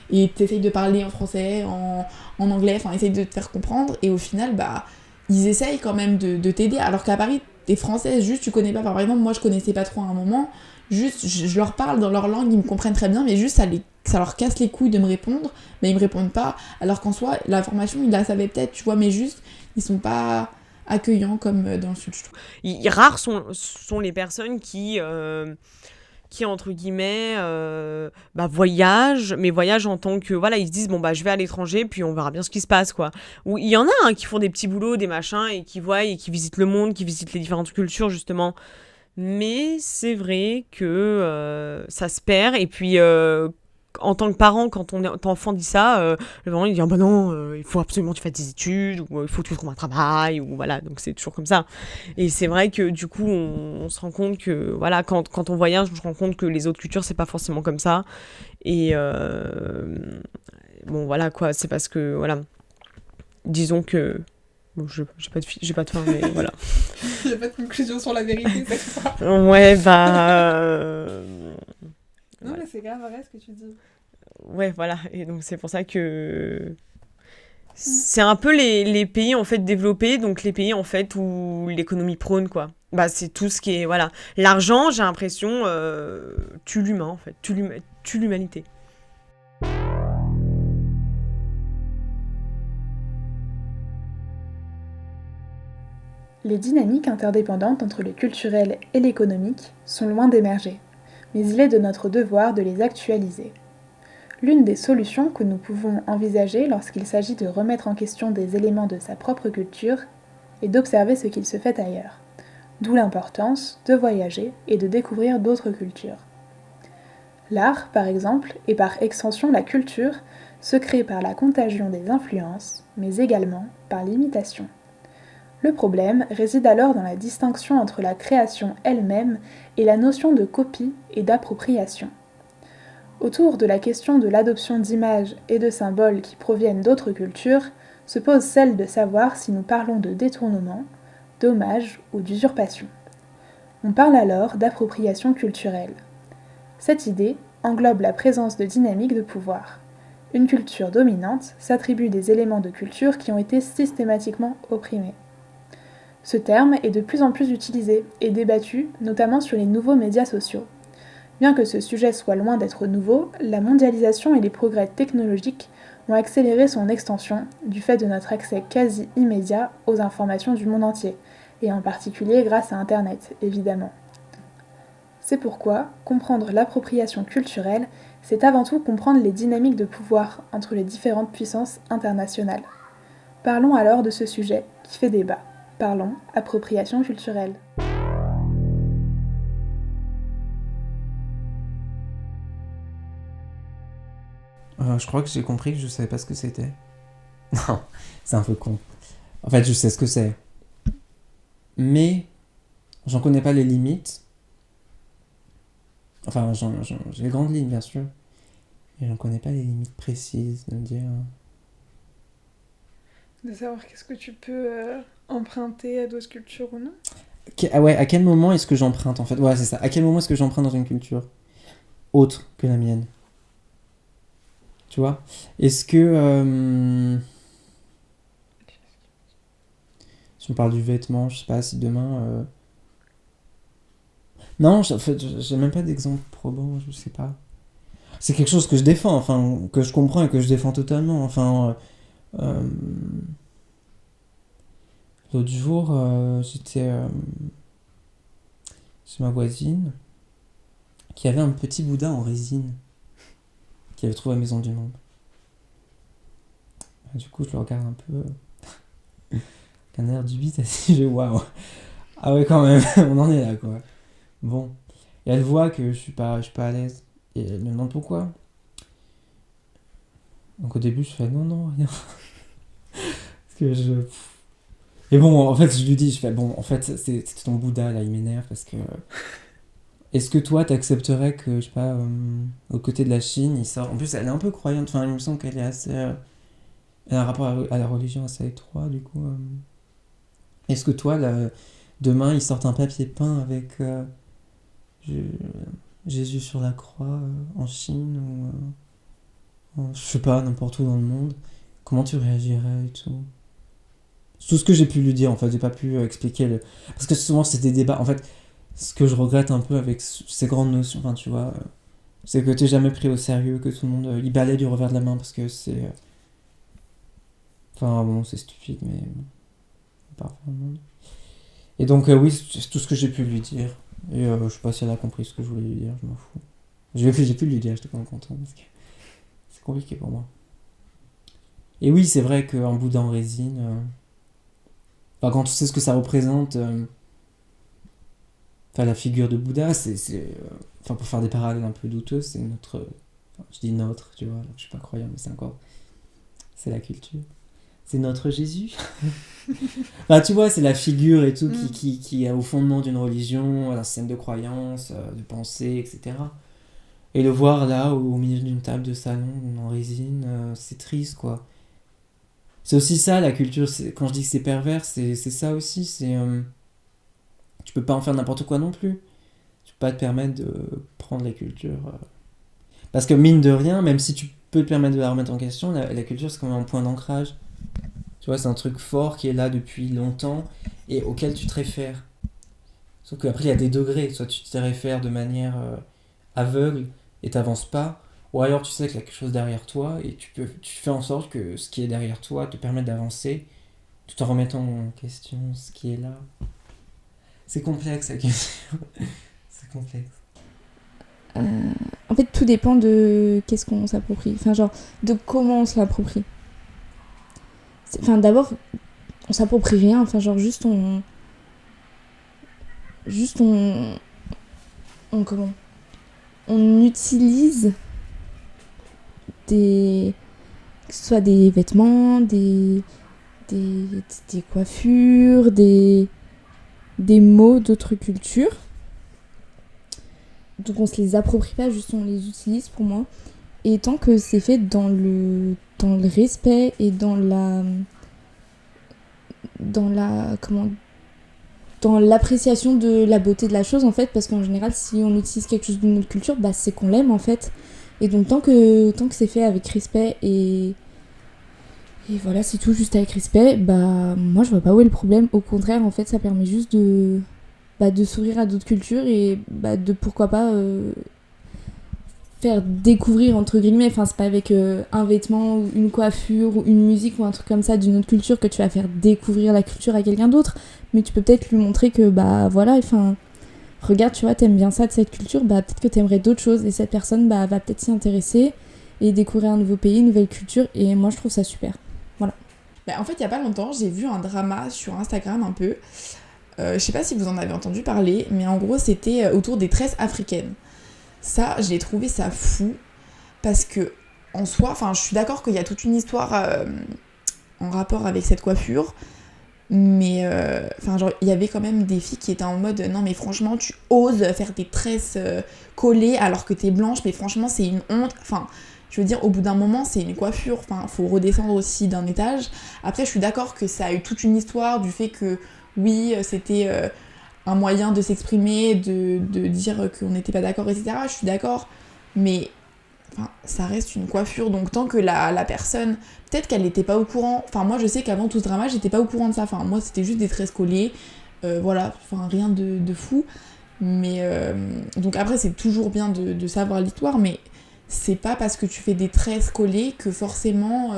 Speaker 4: et t'essayes de parler en français, en anglais, enfin essayes de te faire comprendre, et au final bah ils essayent quand même de t'aider, alors qu'à Paris t'es française, juste tu connais pas, par exemple moi je connaissais pas trop à un moment, juste je leur parle dans leur langue, ils me comprennent très bien, mais juste ça leur casse les couilles de me répondre, mais ils me répondent pas, alors qu'en soi, l'information, ils la savaient peut-être, tu vois, mais juste, ils sont pas accueillants comme dans le Sud, je trouve.
Speaker 10: Rares sont les personnes qui entre guillemets, voyagent, mais voyagent en tant que, voilà, ils se disent, bon, bah, je vais à l'étranger, puis on verra bien ce qui se passe, quoi. Ou il y en a qui font des petits boulots, des machins, et qui voient, et qui visitent le monde, qui visitent les différentes cultures, justement. Mais c'est vrai que ça se perd, et puis en tant que parent, quand ton enfant dit ça, le parent il dit ah bah non, il faut absolument que tu fasses des études, ou il faut que tu trouves un travail, ou voilà, donc c'est toujours comme ça. Et c'est vrai que du coup, on se rend compte que voilà, quand on voyage, on se rend compte que les autres cultures, c'est pas forcément comme ça. Et bon, voilà quoi, c'est parce que voilà, disons que. Bon, j'ai pas de fin, mais voilà.
Speaker 2: J'ai pas de conclusion sur la vérité cette fois.
Speaker 10: Ouais, bah.
Speaker 2: Non, mais c'est grave vrai ce que tu dis.
Speaker 10: Ouais, voilà. Et donc, c'est pour ça que. C'est un peu les pays, en fait, développés, donc les pays, en fait, où l'économie prône, quoi. Bah, c'est tout ce qui est. Voilà. L'argent, j'ai l'impression, tue l'humain, en fait. Tue l'humanité.
Speaker 2: Les dynamiques interdépendantes entre le culturel et l'économique sont loin d'émerger, mais il est de notre devoir de les actualiser. L'une des solutions que nous pouvons envisager lorsqu'il s'agit de remettre en question des éléments de sa propre culture est d'observer ce qu'il se fait ailleurs, d'où l'importance de voyager et de découvrir d'autres cultures. L'art, par exemple, et par extension la culture, se crée par la contagion des influences, mais également par l'imitation. Le problème réside alors dans la distinction entre la création elle-même et la notion de copie et d'appropriation. Autour de la question de l'adoption d'images et de symboles qui proviennent d'autres cultures, se pose celle de savoir si nous parlons de détournement, d'hommage ou d'usurpation. On parle alors d'appropriation culturelle. Cette idée englobe la présence de dynamiques de pouvoir. Une culture dominante s'attribue des éléments de culture qui ont été systématiquement opprimés. Ce terme est de plus en plus utilisé et débattu, notamment sur les nouveaux médias sociaux. Bien que ce sujet soit loin d'être nouveau, la mondialisation et les progrès technologiques ont accéléré son extension du fait de notre accès quasi immédiat aux informations du monde entier, et en particulier grâce à Internet, évidemment. C'est pourquoi comprendre l'appropriation culturelle, c'est avant tout comprendre les dynamiques de pouvoir entre les différentes puissances internationales. Parlons alors de ce sujet qui fait débat. Parlons appropriation culturelle.
Speaker 5: Je crois que j'ai compris que je savais pas ce que c'était. Non, c'est un peu con. En fait, je sais ce que c'est. Mais j'en connais pas les limites. Enfin, j'ai les grandes lignes, bien sûr. Mais j'en connais pas les limites précises de me dire...
Speaker 2: De savoir qu'est-ce que tu peux emprunter à d'autres cultures ou non.
Speaker 5: Ah ouais, à quel moment est-ce que j'emprunte, en fait? Ouais, c'est ça. À quel moment est-ce que j'emprunte dans une culture autre que la mienne? Tu vois? Est-ce que... Si on parle du vêtement, je sais pas si demain... Non, en fait, j'ai même pas d'exemple probant, je sais pas. C'est quelque chose que je défends, enfin, que je comprends et que je défends totalement. Enfin, l'autre jour, j'étais chez ma voisine qui avait un petit Bouddha en résine qu'il avait trouvé à Maison du Monde. Du coup, je le regarde un peu avec un air dubitatif, je waouh. Ah ouais, quand même, on en est là, quoi. Bon. Et elle voit que je suis pas à l'aise. Et elle me demande pourquoi. Donc au début, je fais non, rien. Parce que je... Et bon, en fait, je lui dis, je fais bon, en fait, c'est ton Bouddha, là, il m'énerve parce que... Est-ce que toi, t'accepterais que, je sais pas, au côté de la Chine, il sort... En plus, elle est un peu croyante, enfin, il me semble qu'elle est assez... Elle a un rapport à la religion assez étroit, du coup. Est-ce que toi, là, demain, ils sortent un papier peint avec Jésus sur la croix en Chine ou je sais pas, n'importe où dans le monde, comment tu réagirais et tout? C'est tout ce que j'ai pu lui dire, en fait, j'ai pas pu expliquer Parce que souvent, c'est des débats, en fait, ce que je regrette un peu avec ces grandes notions, enfin, tu vois, c'est que t'es jamais pris au sérieux, que tout le monde y balaye du revers de la main, parce que c'est... Enfin, bon, c'est stupide, mais... Parfois, le monde. Et donc, oui, c'est tout ce que j'ai pu lui dire. Et je sais pas si elle a compris ce que je voulais lui dire, je m'en fous. J'ai pu lui dire, j'étais quand même content, parce que c'est compliqué pour moi. Et oui, c'est vrai qu'un Bouddha en résine... Enfin, quand tu sais ce que ça représente... Enfin, la figure de Bouddha, c'est enfin, pour faire des parallèles un peu douteux, c'est notre... Enfin, je dis notre, tu vois, je suis pas croyant, mais c'est encore... C'est la culture. C'est notre Jésus. Enfin, tu vois, c'est la figure et tout qui est au fondement d'une religion, un système de croyance, de pensée, etc. Et le voir là, au milieu d'une table de salon, en résine, c'est triste, quoi. C'est aussi ça, la culture. Quand je dis que c'est pervers, c'est ça aussi. Tu peux pas en faire n'importe quoi non plus. Tu peux pas te permettre de prendre la culture. Parce que mine de rien, même si tu peux te permettre de la remettre en question, la culture, c'est quand même un point d'ancrage. Tu vois, c'est un truc fort qui est là depuis longtemps et auquel tu te réfères. Sauf qu'après, il y a des degrés. Soit tu te réfères de manière aveugle et t'avances pas, ou alors tu sais qu'il y a quelque chose derrière toi et tu fais en sorte que ce qui est derrière toi te permette d'avancer tout en remettant en question ce qui est là. C'est complexe, la question. C'est complexe.
Speaker 8: En fait, tout dépend de qu'est-ce qu'on s'approprie. Enfin, genre, de comment on se l'approprie. Enfin, d'abord, on s'approprie rien. Enfin, genre, juste on comment? On utilise que ce soit des vêtements, des coiffures, des mots d'autres cultures. Donc on se les approprie pas, juste on les utilise pour moi. Et tant que c'est fait dans le respect et dans l'appréciation de la beauté de la chose, en fait, parce qu'en général, si on utilise quelque chose d'une autre culture, bah c'est qu'on l'aime, en fait. Et donc tant que c'est fait avec respect et Et voilà, c'est tout, juste avec respect. Bah, moi, je vois pas où est le problème. Au contraire, en fait, ça permet juste de s'ouvrir à d'autres cultures et de pourquoi pas faire découvrir, entre guillemets, enfin, c'est pas avec un vêtement ou une coiffure ou une musique ou un truc comme ça d'une autre culture que tu vas faire découvrir la culture à quelqu'un d'autre, mais tu peux peut-être lui montrer que, voilà, enfin, regarde, tu vois, t'aimes bien ça de cette culture, peut-être que t'aimerais d'autres choses et cette personne, va peut-être s'y intéresser et découvrir un nouveau pays, une nouvelle culture, et moi, je trouve ça super. Voilà.
Speaker 4: En fait, il y a pas longtemps, j'ai vu un drama sur Instagram un peu. Je sais pas si vous en avez entendu parler, mais en gros, c'était autour des tresses africaines. Ça, j'ai trouvé ça fou, parce que, en soi, enfin, je suis d'accord qu'il y a toute une histoire en rapport avec cette coiffure, mais, il y avait quand même des filles qui étaient en mode, non, mais franchement, tu oses faire des tresses collées alors que t'es blanche, mais franchement, c'est une honte. Enfin, je veux dire, au bout d'un moment, c'est une coiffure, enfin, faut redescendre aussi d'un étage. Après, je suis d'accord que ça a eu toute une histoire du fait que, oui, c'était un moyen de s'exprimer, de dire qu'on n'était pas d'accord, etc. Je suis d'accord, mais enfin, ça reste une coiffure, donc tant que la personne, peut-être qu'elle n'était pas au courant, enfin moi je sais qu'avant tout ce drama, j'étais pas au courant de ça, enfin moi c'était juste des tresses collées, voilà, enfin rien de fou, mais donc après c'est toujours bien de savoir l'histoire, mais c'est pas parce que tu fais des tresses collées que forcément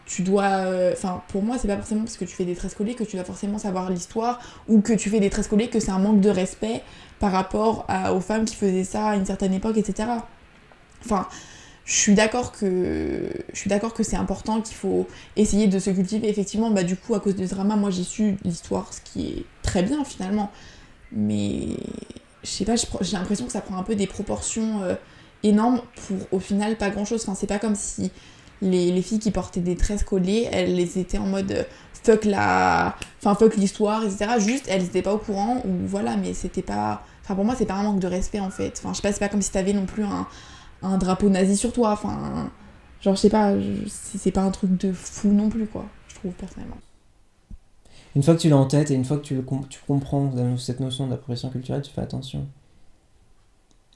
Speaker 4: tu dois, enfin pour moi c'est pas forcément parce que tu fais des tresses collées que tu dois forcément savoir l'histoire, ou que tu fais des tresses collées que c'est un manque de respect par rapport aux femmes qui faisaient ça à une certaine époque, etc. Enfin, je suis d'accord que c'est important, qu'il faut essayer de se cultiver. Effectivement, du coup, à cause de ce drama, moi j'ai su l'histoire, ce qui est très bien finalement. Mais je sais pas, j'ai l'impression que ça prend un peu des proportions énormes pour au final pas grand chose. Enfin, c'est pas comme si les filles qui portaient des tresses collées, elles étaient en mode fuck l'histoire, etc. Juste, elles étaient pas au courant, ou voilà, mais c'était pas. Enfin, pour moi, c'est pas un manque de respect en fait. Enfin, je sais pas, c'est pas comme si t'avais non plus un drapeau nazi sur toi, enfin, genre je sais pas, c'est pas un truc de fou non plus, quoi, je trouve personnellement.
Speaker 5: Une fois que tu l'as en tête et une fois que tu comprends cette notion d'appropriation culturelle, tu fais attention.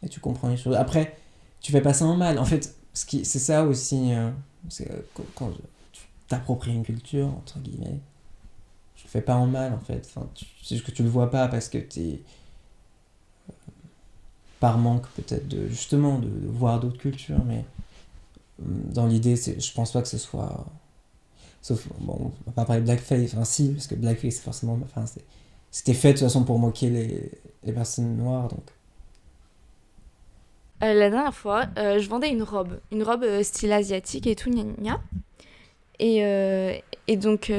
Speaker 5: Et tu comprends les choses. Après, tu fais pas ça en mal. En fait, c'est ça aussi, c'est quand tu t'appropries une culture, entre guillemets, tu le fais pas en mal, en fait. Enfin, c'est juste que tu le vois pas parce que t'es... par manque peut-être de voir d'autres cultures, mais dans l'idée je pense pas que ce soit, sauf bon, on va pas parler de blackface, enfin si, parce que blackface c'est forcément, enfin c'était fait de toute façon pour moquer les personnes noires, donc
Speaker 11: la dernière fois je vendais une robe style asiatique et tout, gna gna, et donc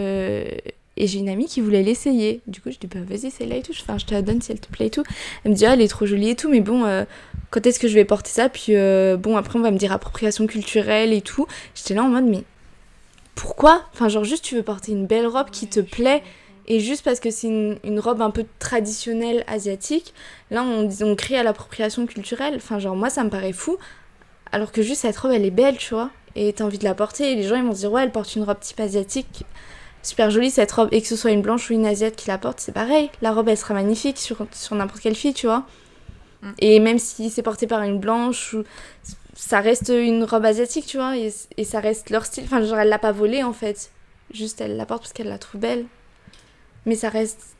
Speaker 11: et j'ai une amie qui voulait l'essayer. Du coup, je dis, vas-y, celle-là et tout. Enfin, je te la donne si elle te plaît et tout. Elle me dit, elle est trop jolie et tout, mais bon, quand est-ce que je vais porter ça? Puis bon, après, on va me dire appropriation culturelle et tout. J'étais là en mode, mais pourquoi? Enfin, genre, juste, tu veux porter une belle robe qui te plaît, et juste parce que c'est une robe un peu traditionnelle asiatique, là, on crie à l'appropriation culturelle. Enfin, genre, moi, ça me paraît fou. Alors que juste, cette robe, elle est belle, tu vois. Et t'as envie de la porter, et les gens, ils vont se dire, ouais, elle porte une robe type asiatique. Super jolie cette robe, et que ce soit une blanche ou une asiate qui la porte, c'est pareil. La robe, elle sera magnifique sur n'importe quelle fille, tu vois. Et même si c'est porté par une blanche, ça reste une robe asiatique, tu vois, et ça reste leur style. Enfin, genre, elle l'a pas volée, en fait. Juste, elle la porte parce qu'elle la trouve belle. Mais ça reste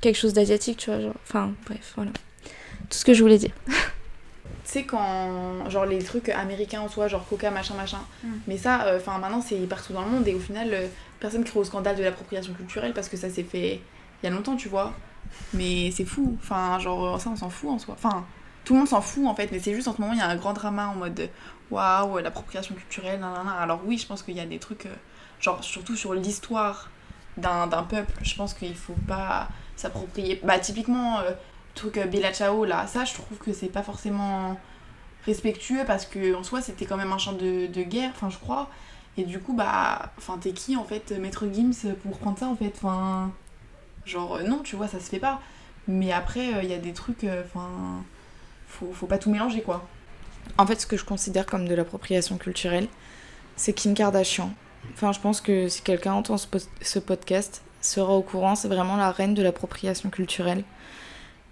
Speaker 11: quelque chose d'asiatique, tu vois, genre. Enfin, bref, voilà. Tout ce que je voulais dire.
Speaker 4: Tu sais, quand, genre, les trucs américains en soi, genre Coca, machin, mais ça, maintenant, c'est partout dans le monde, et au final, personne crie au scandale de l'appropriation culturelle, parce que ça s'est fait il y a longtemps, tu vois. Mais c'est fou, enfin, genre, ça, on s'en fout en soi. Enfin, tout le monde s'en fout, en fait, mais c'est juste, en ce moment, il y a un grand drama en mode, waouh, l'appropriation culturelle, nanana. Alors oui, je pense qu'il y a des trucs, genre, surtout sur l'histoire d'un peuple, je pense qu'il faut pas s'approprier. Typiquement... truc Bella Ciao là, ça je trouve que c'est pas forcément respectueux, parce que en soi c'était quand même un chant de guerre, enfin je crois, et du coup t'es qui en fait, Maître Gims, pour prendre ça en fait, enfin genre non, tu vois, ça se fait pas. Mais après il y a des trucs, faut pas tout mélanger, quoi.
Speaker 12: En fait, ce que je considère comme de l'appropriation culturelle, c'est Kim Kardashian. Enfin, je pense que si quelqu'un entend ce podcast sera au courant, c'est vraiment la reine de l'appropriation culturelle.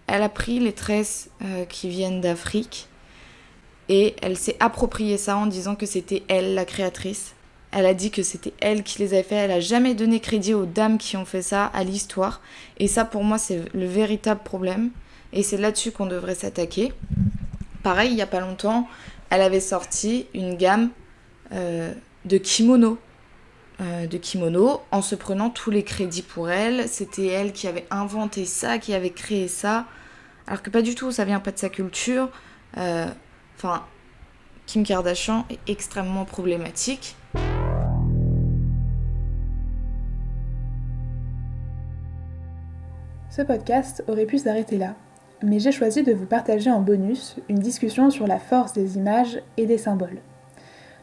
Speaker 12: Elle a pris les tresses qui viennent d'Afrique et elle s'est approprié ça en disant que c'était elle la créatrice. Elle a dit que c'était elle qui les avait fait. Elle a jamais donné crédit aux dames qui ont fait ça, à l'histoire. Et ça, pour moi, c'est le véritable problème. Et c'est là-dessus qu'on devrait s'attaquer. Pareil, il y a pas longtemps, elle avait sorti une gamme de kimonos. En se prenant tous les crédits pour elle. C'était elle qui avait inventé ça, qui avait créé ça. Alors que pas du tout, ça vient pas de sa culture. Kim Kardashian est extrêmement problématique.
Speaker 2: Ce podcast aurait pu s'arrêter là, mais j'ai choisi de vous partager en bonus une discussion sur la force des images et des symboles.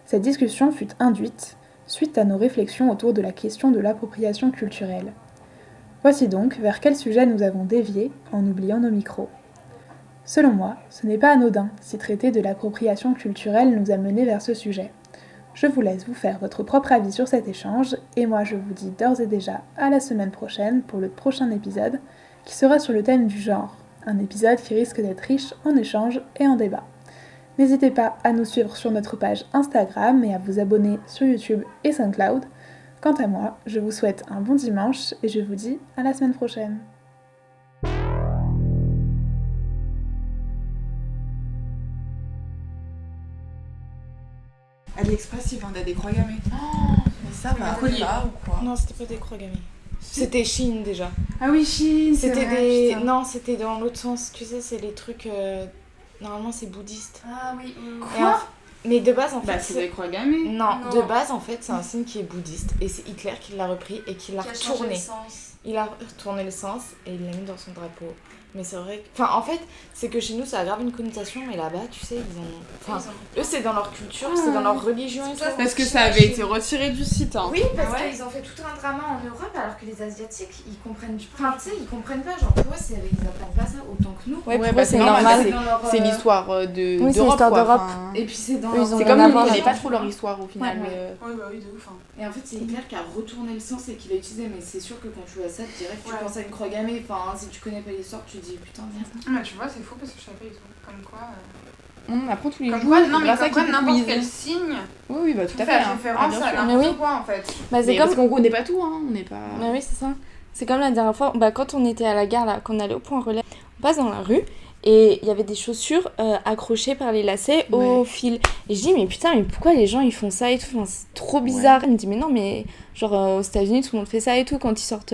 Speaker 2: Cette discussion fut induite suite à nos réflexions autour de la question de l'appropriation culturelle. Voici donc vers quel sujet nous avons dévié en oubliant nos micros. Selon moi, ce n'est pas anodin si traiter de l'appropriation culturelle nous a menés vers ce sujet. Je vous laisse vous faire votre propre avis sur cet échange, et moi je vous dis d'ores et déjà à la semaine prochaine pour le prochain épisode, qui sera sur le thème du genre, un épisode qui risque d'être riche en échanges et en débats. N'hésitez pas à nous suivre sur notre page Instagram et à vous abonner sur YouTube et SoundCloud. Quant à moi, je vous souhaite un bon dimanche et je vous dis à la semaine prochaine.
Speaker 4: AliExpress, ils vendaient des croix gammées. Mais ça va.
Speaker 12: Ou quoi? Non, c'était pas des croix gammées. C'était Chine déjà.
Speaker 4: Ah oui, Chine,
Speaker 12: c'était
Speaker 4: vrai,
Speaker 12: des.
Speaker 4: putain.
Speaker 12: Non, c'était dans l'autre sens. Tu sais, c'est les trucs. Normalement, c'est bouddhiste.
Speaker 4: Ah oui.
Speaker 12: Mais de base, en fait.
Speaker 4: Bah, c'est des croix gammées.
Speaker 12: Non, de base, en fait, c'est un signe qui est bouddhiste. Et c'est Hitler qui l'a repris et qui l'a retourné. Il a retourné le sens et il l'a mis dans son drapeau. Mais c'est vrai que... Enfin, en fait, c'est que chez nous, ça a grave une connotation, mais là-bas, tu sais, ils ont... Enfin, eux, c'est dans leur culture, c'est dans leur religion et tout.
Speaker 4: Parce que ça avait été retiré du site. Hein.
Speaker 12: Oui, parce qu'ils ont fait tout un drama en Europe, alors que les Asiatiques, ils comprennent... Enfin, tu sais, ils comprennent pas. Genre, pour eux, ils apprennent pas ça autant que nous.
Speaker 8: Ouais, pour eux, c'est normal.
Speaker 4: C'est l'histoire
Speaker 8: Oui,
Speaker 4: d'Europe,
Speaker 8: c'est l'histoire
Speaker 4: quoi.
Speaker 8: d'Europe.
Speaker 12: Et puis, c'est dans
Speaker 8: Eux,
Speaker 12: leur...
Speaker 8: ils ont
Speaker 4: C'est
Speaker 8: rien
Speaker 4: comme
Speaker 8: à
Speaker 4: nous, on
Speaker 8: voir.
Speaker 4: connaît pas trop leur histoire au final.
Speaker 12: Ouais.
Speaker 4: Mais
Speaker 12: Ouais, bah oui, de ouf. Et en fait, c'est Hitler qui a retourné le sens et qui l'a utilisé. Mais c'est sûr que quand tu vois ça, direct, tu penses à une croix gammée. Enfin, si tu connais pas l'histoire, tu te dis putain, merde.
Speaker 13: Tu vois, c'est fou parce que je savais pas du tout. Comme quoi.
Speaker 4: On apprend tous les
Speaker 13: Comme
Speaker 4: jours.
Speaker 13: quoi, non, mais
Speaker 4: grâce à
Speaker 13: comme quoi,
Speaker 4: qui
Speaker 13: n'importe
Speaker 4: quiz.
Speaker 13: quel signe.
Speaker 4: Oui, bah tout à fait.
Speaker 13: Faire référence à n'importe quoi en fait.
Speaker 8: Bah, c'est
Speaker 4: Mais
Speaker 8: comme...
Speaker 4: parce qu'on connaît pas tout, hein. On n'est pas.
Speaker 8: Bah oui, c'est ça. C'est comme la dernière fois, quand on était à la gare, là, quand on allait au point relais, on passe dans la rue et il y avait des chaussures accrochées par les lacets au fil. Et je dis, mais putain, mais pourquoi les gens ils font ça et tout, enfin, c'est trop bizarre. Elle me dit, mais non, mais genre aux États-Unis tout le monde fait ça et tout, quand ils sortent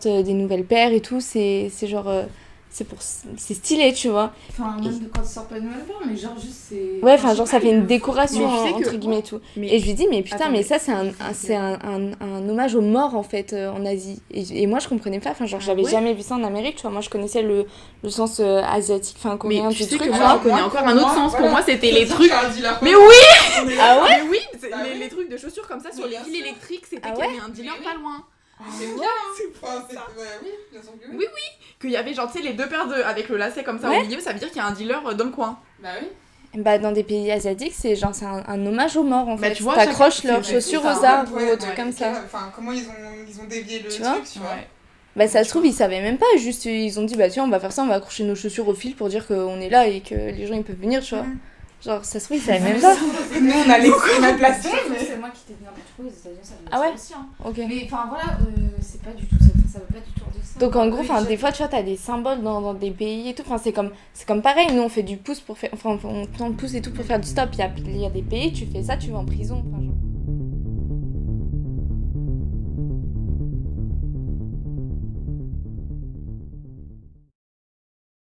Speaker 8: des nouvelles paires et tout, c'est genre. C'est stylé, tu vois.
Speaker 12: Enfin, même quand ils sortent pas de nouvelles paires, mais genre juste c'est.
Speaker 8: Ouais, enfin, genre ça fait une décoration,
Speaker 4: Mais tu sais
Speaker 8: entre
Speaker 4: que-
Speaker 8: guillemets, et tout.
Speaker 4: Mais-
Speaker 8: Et je lui dis, mais putain,
Speaker 4: Attends,
Speaker 8: mais
Speaker 4: mais-
Speaker 8: ça, c'est un hommage aux morts, en fait, en Asie. Et moi, je comprenais pas, enfin, genre, j'avais jamais vu ça en Amérique, tu vois. Moi, je connaissais le sens asiatique, enfin, coréen
Speaker 4: Mais
Speaker 8: du
Speaker 4: tu sais
Speaker 8: truc,
Speaker 4: que
Speaker 8: tu
Speaker 4: moi,
Speaker 8: vois.
Speaker 4: je connais encore un autre sens. Pour moi, c'était les
Speaker 13: Ça,
Speaker 4: trucs.
Speaker 13: j'ai un dealer.
Speaker 4: Mais oui.
Speaker 8: Ah ouais?
Speaker 4: Mais oui, les trucs de chaussures comme ça sur les fils électriques, c'était
Speaker 8: Ah
Speaker 4: qu'il y
Speaker 8: ouais
Speaker 4: avait un dealer pas loin.
Speaker 13: C'est bien, hein. Oui, bien sûr que oui.
Speaker 4: Oui, qu'il y avait genre, tu sais, les deux paires avec le lacet comme ça
Speaker 8: Ouais.
Speaker 4: au milieu, ça veut dire qu'il y a un dealer dans le coin.
Speaker 13: Bah oui.
Speaker 8: Bah, dans des pays asiatiques, c'est genre, c'est un hommage aux morts, en
Speaker 4: Bah,
Speaker 8: fait.
Speaker 4: tu vois,
Speaker 8: T'accroches
Speaker 4: chacun-
Speaker 8: leurs
Speaker 4: c'est-
Speaker 8: chaussures
Speaker 4: c'est
Speaker 8: aux
Speaker 4: ça.
Speaker 8: arbres ou aux trucs comme ça.
Speaker 13: Enfin, comment ils ont dévié le
Speaker 8: Tu
Speaker 13: truc,
Speaker 8: vois
Speaker 13: tu vois.
Speaker 4: Ouais.
Speaker 8: Bah, ça se trouve, ils savaient même pas, juste, ils ont dit, bah, tiens, on va faire ça, on va accrocher nos chaussures au fil pour dire qu'on est là et que les gens, ils peuvent venir, tu vois. Genre, ça se trouve, ils savaient même pas.
Speaker 4: Nous, on a l'extrême à place.
Speaker 12: C'est moi qui t'ai dit n'importe quoi, aux États-Unis, ça veut dire
Speaker 8: Ah ouais?
Speaker 12: ça aussi. Hein.
Speaker 8: Ok.
Speaker 12: Mais enfin voilà, c'est pas du tout ça veut pas du tout dire ça.
Speaker 8: Donc en gros,
Speaker 12: Oui,
Speaker 8: enfin des fois tu vois t'as des symboles dans des pays et tout, enfin c'est comme pareil, nous on fait du pouce pour faire, enfin on tend le pouce et tout pour faire du stop, il y a des pays tu fais ça tu vas en prison,